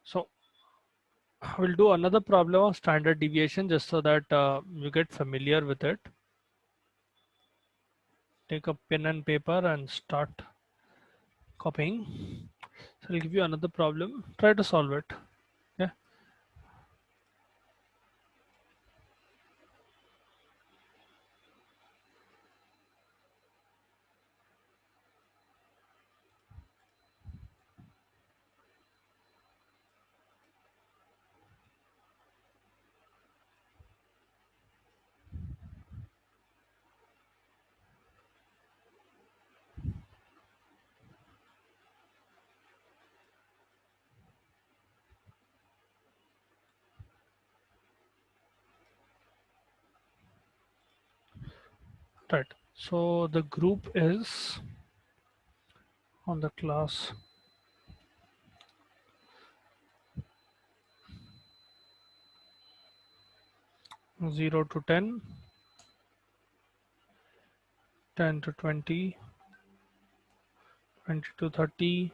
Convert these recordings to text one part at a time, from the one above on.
So we'll do another problem of standard deviation just so that you get familiar with it. Take a pen and paper and start copying. So I'll give you another problem. Try to solve it. Yeah. Right. So the group is on the class 0 to 10, 10 to 20, 20 to 30,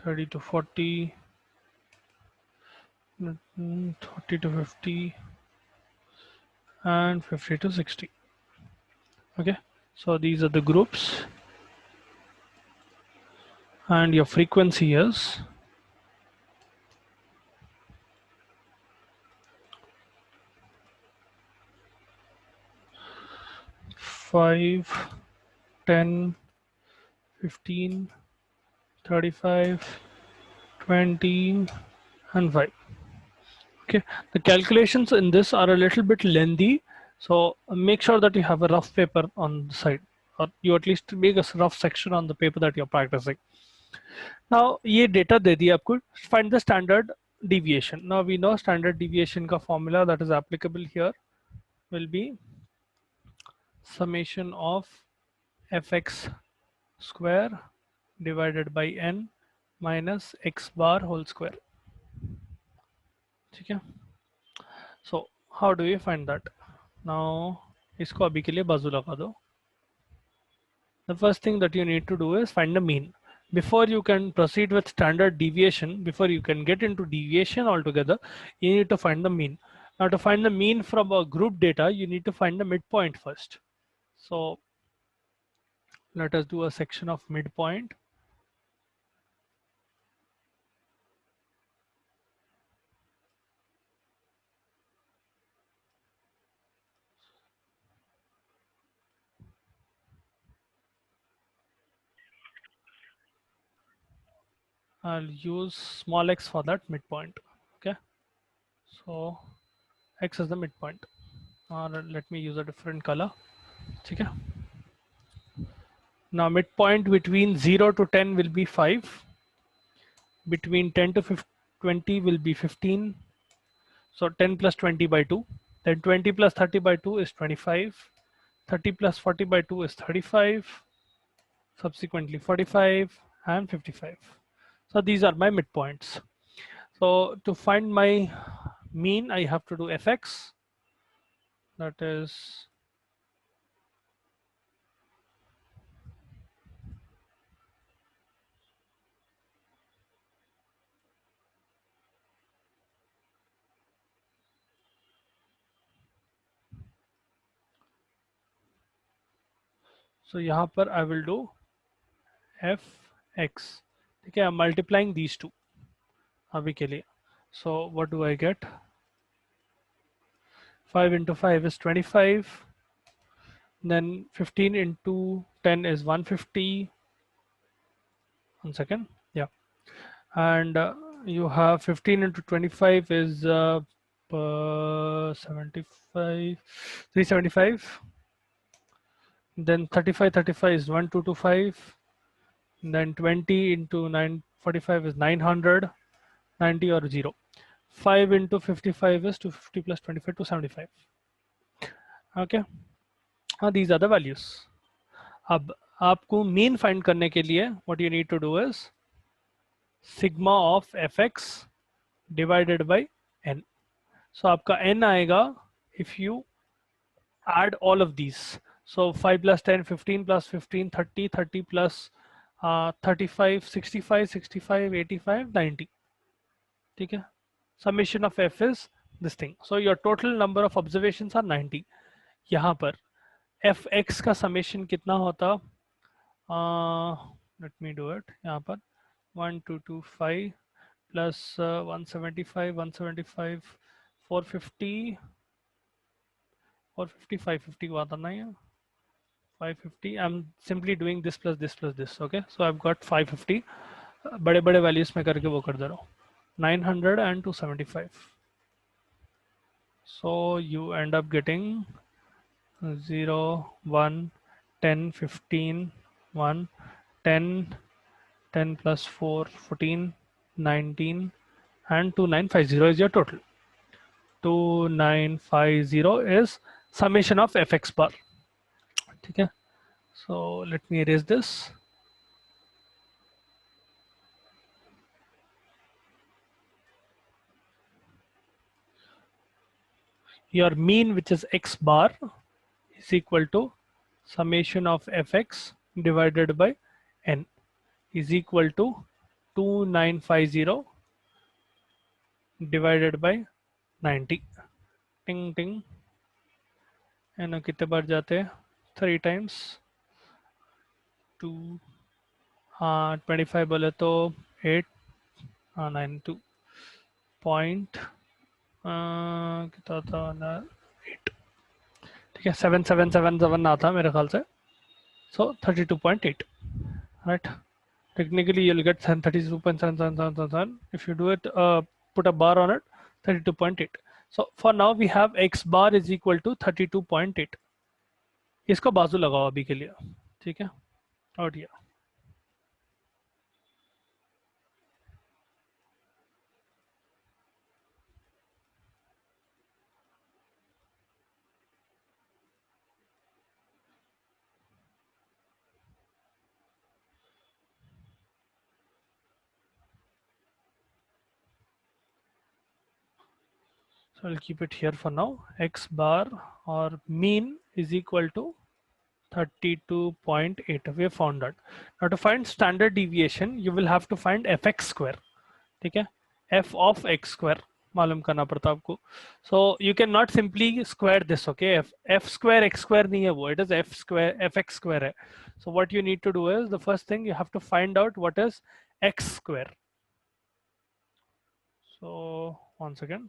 30 to 40, 30 to 50, and 50 to 60. Okay. So these are the groups, and your frequency is 5, 10, 15, 35, 20, and 5. Okay, the calculations in this are a little bit lengthy, so make sure that you have a rough paper on the side, or you at least make a rough section on the paper that you're practicing. Now, ये data दे दिया आपको. Find the standard deviation. Now we know standard deviation का formula that is applicable here will be summation of fx square divided by n minus x bar whole square. ठीक है? So how do you find that? Now इसको अभी के लिए बाजू लगा दो. The first thing that you need to do is find the mean. Before you can proceed with standard deviation, before you can get into deviation altogether, you need to find the mean. Now to find the mean from a group data, you need to find the midpoint first. So let us do a section of midpoint. I'll use small x for that midpoint. Okay, so x is the midpoint, or let me use a different color. Okay, now midpoint between 0 to 10 will be 5, between 10 to 20 will be 15, so 10 plus 20 by 2, then 20 plus 30 by 2 is 25, 30 plus 40 by 2 is 35, subsequently 45 and 55. So these are my midpoints. So to find my mean, I have to do fx, that is so यहाँ पर I will do fx. Okay, I'm multiplying these two अभी के लिए. So what do I get? 5 into 5 is 25. Then 15 into 10 is 150. 1 second. Yeah. And you have 15 into 25 is 75, 375. Then 35 is 1225. Then 20 into 945 is 900, 90 or 0. 5 into 55 is 250 plus 25, 275. Okay. These are the values. अब आपको mean find करने के लिए what you need to do is sigma of fx divided by n. So आपका n आएगा if you add all of these. So 5 plus 10, 15 plus 15, 30, 30 plus 35, 65, 65, 85, 90. ठीक है? Summation of f is this thing. So your total number of observations are 90. यहाँ पर fx का summation कितना होता? Let me do it. यहाँ पर 1225 plus 175, 175, 450, 450, 550 हुआ था ना ये? 550. I'm simply doing this plus this plus this. Okay, so I've got 550. बड़े बड़े values में करके वो कर दे रहा हूँ. 900 and 275. So you end up getting 0, 1, 10, 15, 1, 10, 10 plus 4, 14, 19, and 2950 is your total. 2950 is summation of fx bar. ठीक है? So let me erase this. Your mean, which is x bar, is equal to summation of fx divided by n, is equal to 2950 divided by 90. टिंग टिंग, एनो कितने बार जाते हैं? 3 times 2, हाँ 25 बोले तो 8, हाँ 92 पॉइंट कितना था ना 8. ठीक है, 7777 आता मेरे ख्याल से. So 32.8, right? Technically you'll get 32.7777. If you do it, put a bar on it, 32.8. So for now we have x bar is equal to 32.8. इसको बाजू लगाओ अभी के लिए. ठीक है, और ये so I'll keep it here for now. X bar or mean is equal to 32.8. We have found that. Now to find standard deviation, you will have to find fx square. ठीक है, f of x square मालूम करना पड़ता आपको. So you cannot simply square this. Okay, f square x square नहीं है वो, it is f square fx square है. So what you need to do is, the first thing you have to find out what is x square. So once again,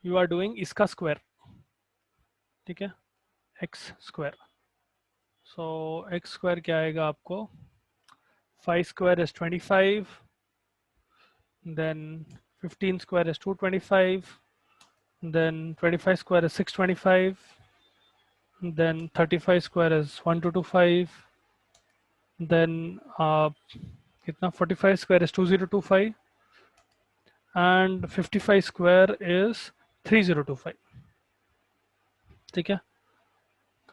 you are doing इसका square. ठीक है, x square. So x square क्या आएगा आपको? 5 square is 25, then 15 square is 225, then 25 square is 625, then 35 square is 1225, then कितना 45 square is 2025, and 55 square is 3025. ठीक है,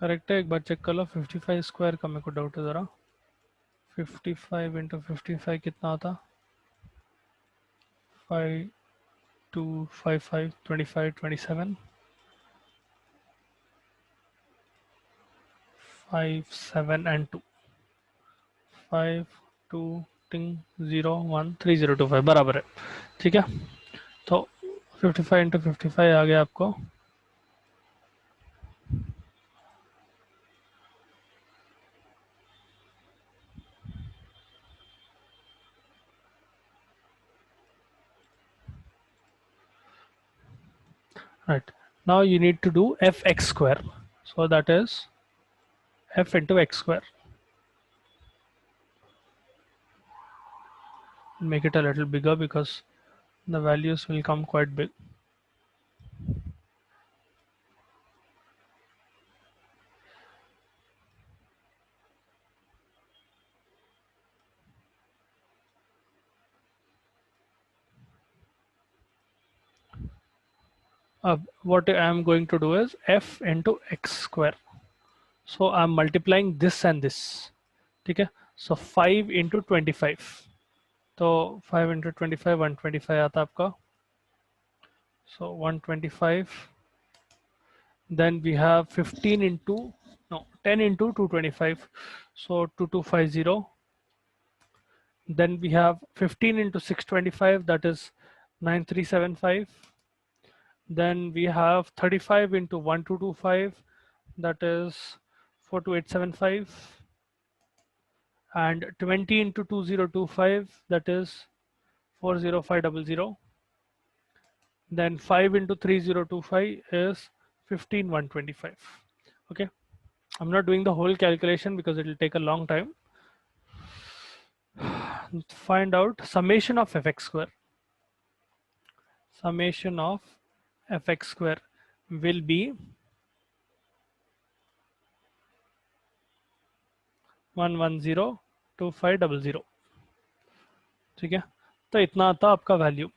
correct है? एक बार चेक कर लो. 55 स्क्वायर का मेरे को डाउट है ज़रा. 55 इंटू 55 कितना आता? 5 2 5 5 25 27 5 7 and 2 5 2 0 1 3025 बराबर है. ठीक है, तो 55 इंटू 55 आ गया आपको right. Now you need to do fx square. So that is f into x square. Make it a little bigger because the values will come quite big. What I am going to do is f into x square. So I'm multiplying this and this. ठीक है, so 5 into 25, तो 5 into 25 125 आता है आपका, so 125. Then we have 15 into, no, 10 into 225, so 2250. Then we have 15 into 625, that is 9375. Then we have 35 into 1225, that is 42875. And 20 into 2025, that is 40500. Then 5 into 3025 is 15125. Okay, I'm not doing the whole calculation because it will take a long time. Find out summation of fx square. Summation of fx square will be 1102500. ठीक है, तो इतना आता आपका value.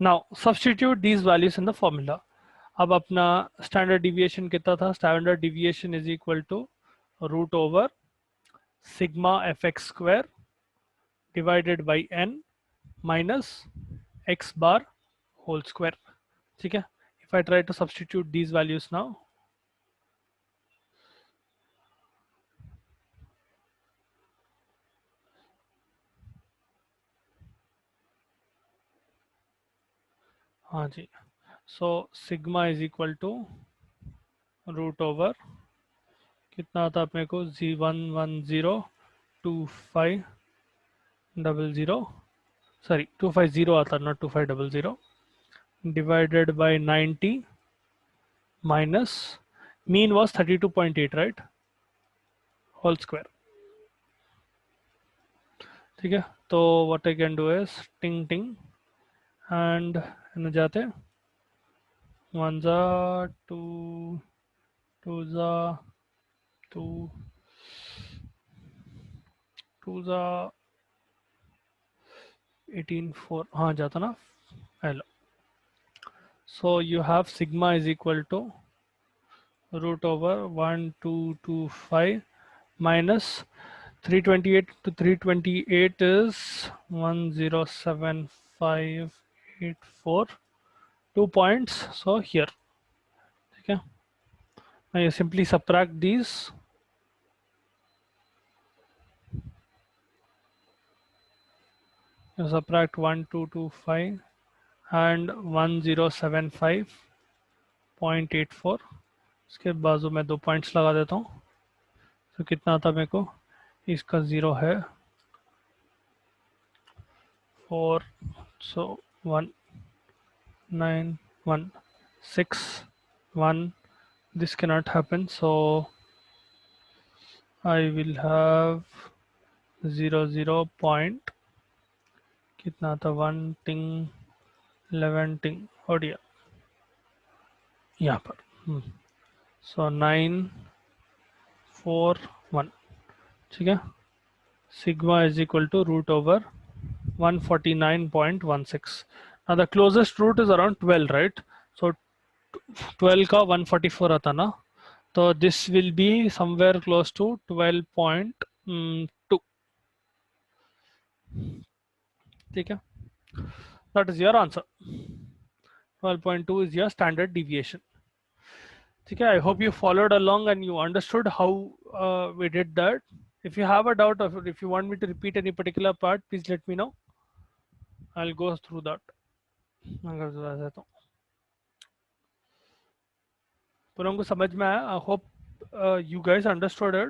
Now substitute these values in the formula. अब अपना standard deviation कितना था? Standard deviation is equal to root over sigma F X square divided by n minus x bar whole square. ठीक है, if I try to substitute these values now, हाँ जी, so sigma is equal to root over कितना आता अपने को, 1102500, sorry 250 आता, not 2500, divided by 90 minus mean was 32.8, right, whole square. ठीक है, तो what I can do is ting ting and इन जाते 1 जा 2 2 जा 2 2 जा 18 4, हाँ जाता ना. Hello, so you have sigma is equal to root over 1225 minus 328 to 328 is 107584, 2 points, so here. Okay, now you simply subtract these. You subtract 1225 and 1075.84. इसके बाजू में 2 पॉइंट्स लगा देता हूँ. तो कितना आता मेरे को? इसका 0 है 4, so 1 9 1 6 1. This cannot happen, so I will have 0 point कितना था, 1 टिंग 11 टिंग और यहाँ पर. सो 9 4 1. ठीक है, sigma is equal to root over 149.16. now the closest root is around 12, right? so 12 का 144 आता ना, तो this will be somewhere close to 12.2. ठीक है, that is your answer. 12.2 is your standard deviation. ठीक है, I hope you followed along and you understood how we did that. If you have a doubt or if you want me to repeat any particular part, please let me know. I'll go through that. पूरा को समझ में आया? I hope you guys understood it.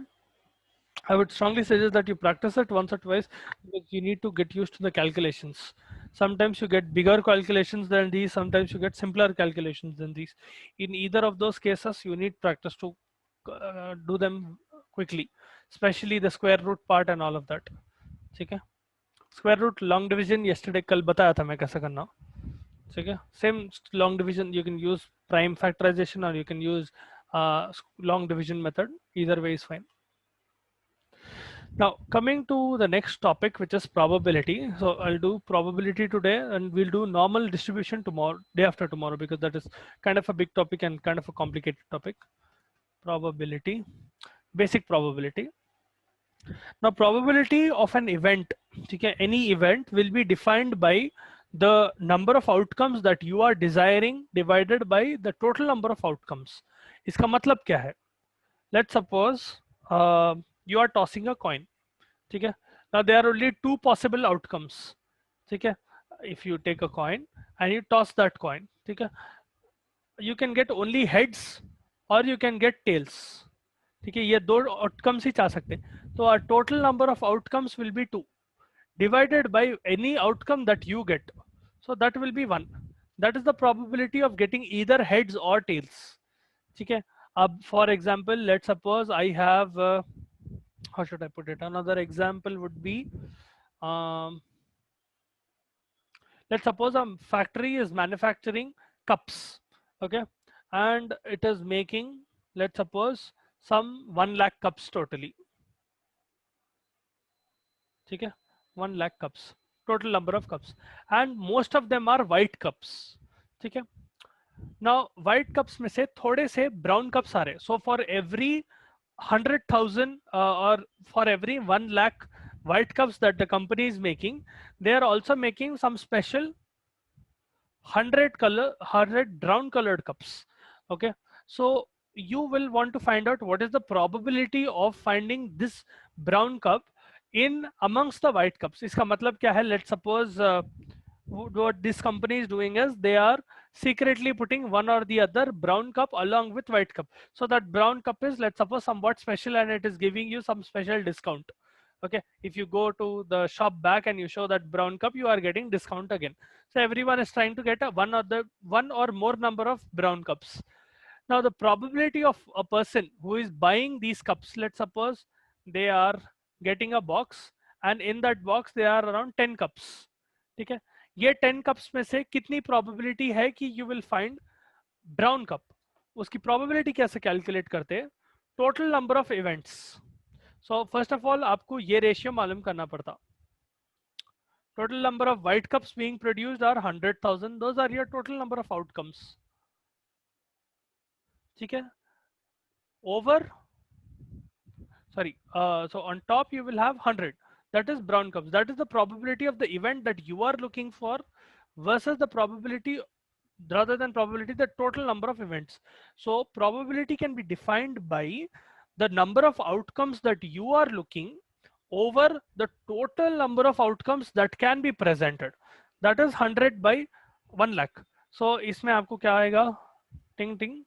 I would strongly suggest that you practice it once or twice because you need to get used to the calculations. Sometimes you get bigger calculations than these, sometimes you get simpler calculations than these. In either of those cases, you need practice to do them quickly, especially the square root part and all of that. ठीक है, square root long division yesterday कल बताया था मैं कैसे करना. ठीक है, same long division you can use prime factorization or you can use long division method. Either way is fine. Now coming to the next topic, which is probability. So I'll do probability today and we'll do normal distribution tomorrow, day after tomorrow, because that is kind of a big topic and kind of a complicated topic. Probability. basic probability. Now probability of an event, okay, any event will be defined by the number of outcomes that you are desiring divided by the total number of outcomes. इसका मतलब क्या है? Let's suppose you are tossing a coin, ठीक है? Now there are only two possible outcomes, ठीक है? If you take a coin and you toss that coin, ठीक है? You can get only heads or you can get tails. ठीक है, ये दो आउटकम्स ही चाह सकते हैं. तो total number of outcomes will be 2 divided by any outcome that you get, so that will be 1. That is the probability of getting either heads or tails. ठीक है, अब for example let's suppose I have how should I put it, another example would be let's suppose a factory is manufacturing cups, okay, and it is making, let's suppose, some 1 lakh cups totally. ठीक है, 1 lakh cups total number of cups, and most of them are white cups. ठीक है, now white cups में से थोड़े से brown cups आ रहे. So for every 100,000 or for every 1 lakh white cups that the company is making, they are also making some special 100 brown colored cups. Okay, so you will want to find out what is the probability of finding this brown cup in amongst the white cups. इसका मतलब क्या है? Let's suppose what this company is doing is they are secretly putting one or the other brown cup along with white cup. So that brown cup is, let's suppose, somewhat special and it is giving you some special discount. Okay, if you go to the shop back and you show that brown cup, you are getting discount again. So everyone is trying to get one or more number of brown cups. Now the probability of a person who is buying these cups, let's suppose they are getting a box and in that box there are around 10 cups. ठीक है, ये 10 cups में से कितनी probability है कि you will find brown cup? उसकी probability कैसे calculate करते हैं? Total number of events. So first of all आपको ये ratio मालूम करना पड़ता. Total number of white cups being produced are 100,000. Those are your total number of outcomes. ठीक है, over, sorry, so on top you will have 100. That is brown cups. That is the probability of the event that you are looking for versus the probability, rather than probability, the total number of events. So probability can be defined by the number of outcomes that you are looking over the total number of outcomes that can be presented. That is 100 by 1 lakh. So इसमें आपको क्या आएगा? Ting ting.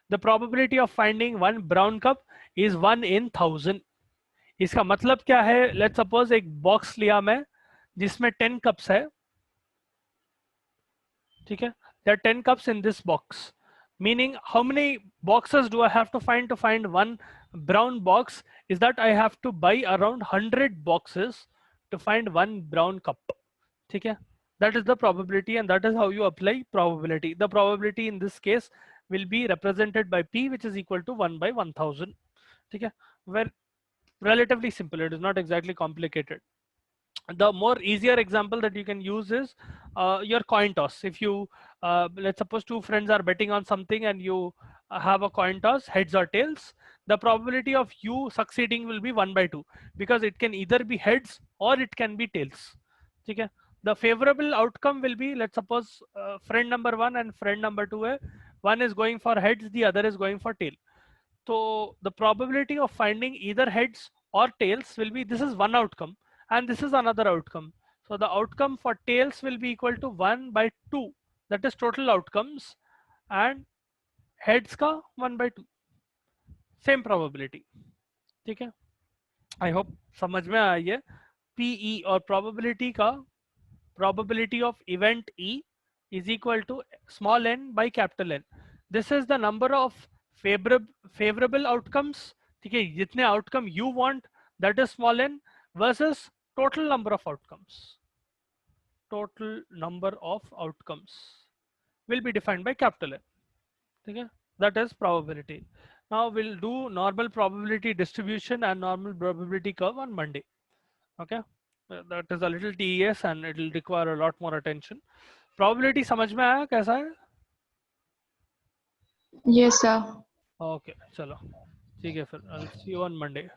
The probability of finding one brown cup is 1 in 1000. इसका मतलब क्या है? Let's suppose एक box लिया मैं जिसमें 10 कप्स है. ठीक है, there are 10 cups in this box, meaning how many boxes do I have to find one brown box? Is that I have to buy around 100 boxes to find one brown cup. ठीक है, that is the probability and that is how you apply probability. The probability in this case will be represented by P, which is equal to 1 by 1000. ठीक है, where relatively simple, it is not exactly complicated. The more easier example that you can use is your coin toss. If you let's suppose two friends are betting on something and you have a coin toss, heads or tails, the probability of you succeeding will be 1 by 2 because it can either be heads or it can be tails. Okay, the favorable outcome will be, let's suppose friend number 1 and friend number 2 hai. One is going for heads, the other is going for tail. So the probability of finding either heads or tails will be, this is one outcome and this is another outcome. So the outcome for tails will be equal to 1 by 2. That is total outcomes, and heads का 1 by 2. Same probability. ठीक है, I hope समझ में आई है. PE और probability का, probability of event E is equal to small n by capital N. This is the number of favorable outcomes. ठीक है, जितने outcome you want, that is small n, versus total number of outcomes. Total number of outcomes will be defined by capital N. Okay, that is probability. Now we'll do normal probability distribution and normal probability curve on Monday. Okay, that is a little tedious and it will require a lot more attention. Probability समझ में आया कैसा है? Yes, sir. Okay, चलो. ठीक है फिर, I'll see you on Monday.